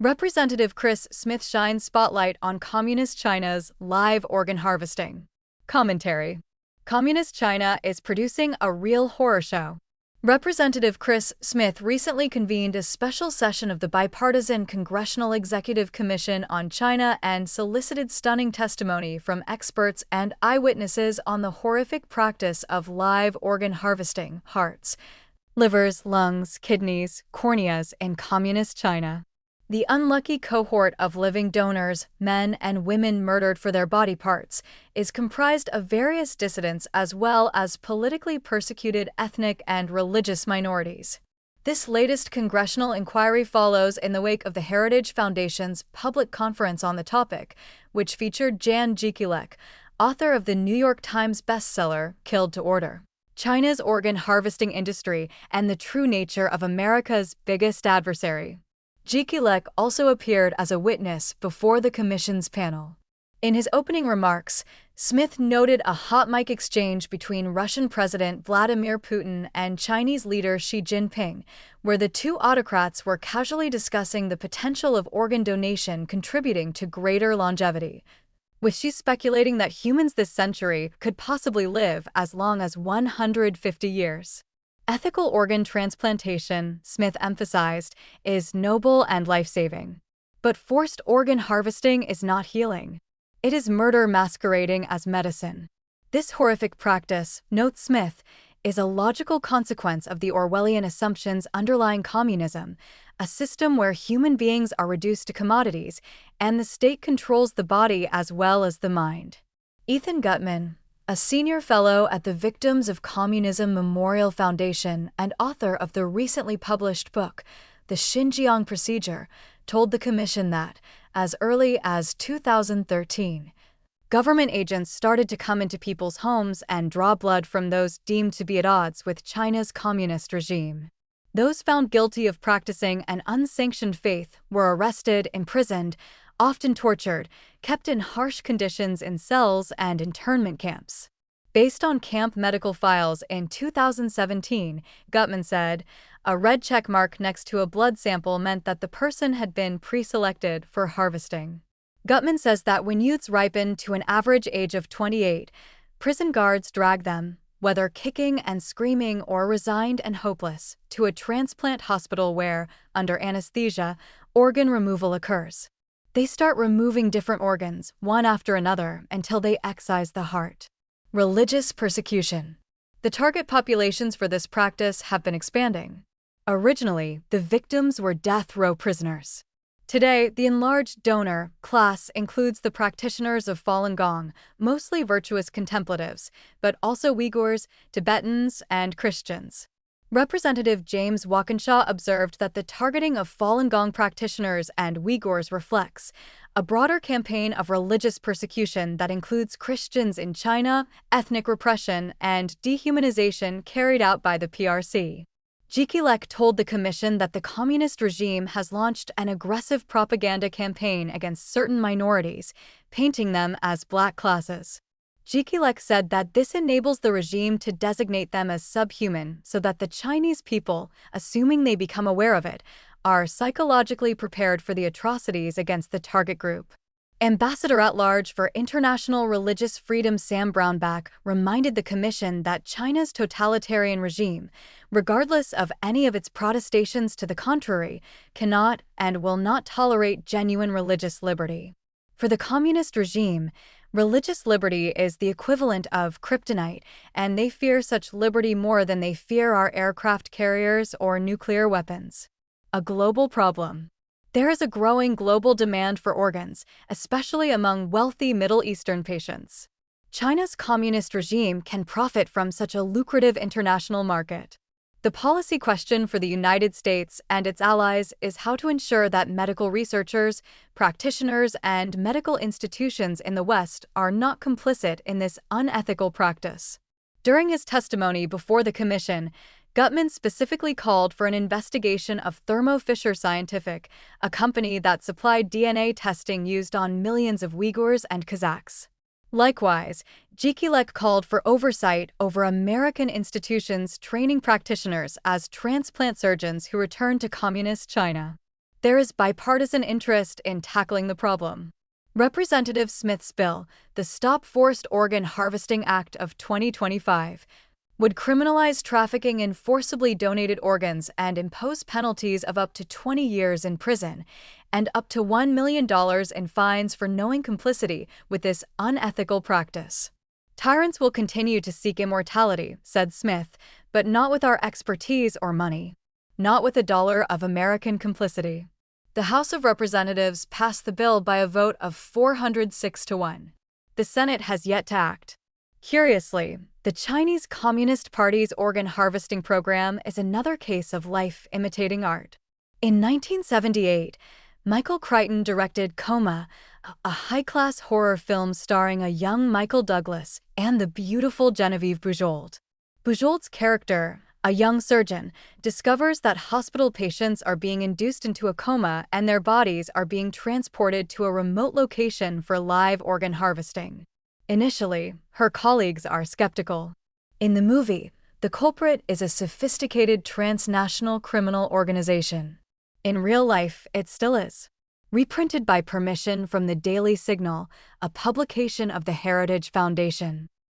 Representative Chris Smith shines spotlight on Communist China's live organ harvesting. Commentary. Communist China is producing a real horror show. Representative Chris Smith recently convened a special session of the Bipartisan Congressional Executive Commission on China and solicited stunning testimony from experts and eyewitnesses on the horrific practice of live organ harvesting, hearts, livers, lungs, kidneys, corneas in Communist China. The unlucky cohort of living donors, men and women murdered for their body parts, is comprised of various dissidents as well as politically persecuted ethnic and religious minorities. This latest congressional inquiry follows in the wake of the Heritage Foundation's public conference on the topic, which featured Jan Jekielek, author of the New York Times bestseller Killed to Order: China's Organ Harvesting Industry and the True Nature of America's Biggest Adversary. Jekielek also appeared as a witness before the commission's panel. In his opening remarks, Smith noted a hot mic exchange between Russian President Vladimir Putin and Chinese leader Xi Jinping, where the two autocrats were casually discussing the potential of organ donation contributing to greater longevity, with Xi speculating that humans this century could possibly live as long as 150 years. Ethical organ transplantation, Smith emphasized, is noble and life-saving. But forced organ harvesting is not healing. It is murder masquerading as medicine. This horrific practice, notes Smith, is a logical consequence of the Orwellian assumptions underlying communism, a system where human beings are reduced to commodities and the state controls the body as well as the mind. Ethan Gutmann, a senior fellow at the Victims of Communism Memorial Foundation and author of the recently published book, The Xinjiang Procedure, told the commission that, as early as 2013, government agents started to come into people's homes and draw blood from those deemed to be at odds with China's communist regime. Those found guilty of practicing an unsanctioned faith were arrested, imprisoned, often tortured, kept in harsh conditions in cells and internment camps. Based on camp medical files in 2017, Gutmann said, a red check mark next to a blood sample meant that the person had been pre-selected for harvesting. Gutmann says that when youths ripen to an average age of 28, prison guards drag them, whether kicking and screaming or resigned and hopeless, to a transplant hospital where, under anesthesia, organ removal occurs. They start removing different organs, one after another, until they excise the heart. Religious persecution. The target populations for this practice have been expanding. Originally, the victims were death row prisoners. Today, the enlarged donor class includes the practitioners of Falun Gong, mostly virtuous contemplatives, but also Uyghurs, Tibetans, and Christians. Representative James Walkinshaw observed that the targeting of Falun Gong practitioners and Uyghurs reflects a broader campaign of religious persecution that includes Christians in China, ethnic repression, and dehumanization carried out by the PRC. Jekielek told the commission that the communist regime has launched an aggressive propaganda campaign against certain minorities, painting them as black classes. Jekielek said that this enables the regime to designate them as subhuman so that the Chinese people, assuming they become aware of it, are psychologically prepared for the atrocities against the target group. Ambassador-at-Large for International Religious Freedom Sam Brownback reminded the commission that China's totalitarian regime, regardless of any of its protestations to the contrary, cannot and will not tolerate genuine religious liberty. For the communist regime, religious liberty is the equivalent of kryptonite, and they fear such liberty more than they fear our aircraft carriers or nuclear weapons. A global problem. There is a growing global demand for organs, especially among wealthy Middle Eastern patients. China's communist regime can profit from such a lucrative international market. The policy question for the United States and its allies is how to ensure that medical researchers, practitioners, and medical institutions in the West are not complicit in this unethical practice. During his testimony before the commission, Gutmann specifically called for an investigation of Thermo Fisher Scientific, a company that supplied DNA testing used on millions of Uyghurs and Kazakhs. Likewise, Jekielek called for oversight over American institutions training practitioners as transplant surgeons who return to Communist China. There is bipartisan interest in tackling the problem. Representative Smith's bill, the Stop Forced Organ Harvesting Act of 2025, would criminalize trafficking in forcibly donated organs and impose penalties of up to 20 years in prison and up to $1 million in fines for knowing complicity with this unethical practice. Tyrants will continue to seek immortality, said Smith, but not with our expertise or money. Not with $1 of American complicity. The House of Representatives passed the bill by a vote of 406 to 1. The Senate has yet to act. Curiously, the Chinese Communist Party's organ harvesting program is another case of life imitating art. In 1978, Michael Crichton directed Coma, a high-class horror film starring a young Michael Douglas and the beautiful Genevieve Bujold. Bujold's character, a young surgeon, discovers that hospital patients are being induced into a coma and their bodies are being transported to a remote location for live organ harvesting. Initially, her colleagues are skeptical. In the movie, the culprit is a sophisticated transnational criminal organization. In real life, it still is. Reprinted by permission from the Daily Signal, a publication of the Heritage Foundation.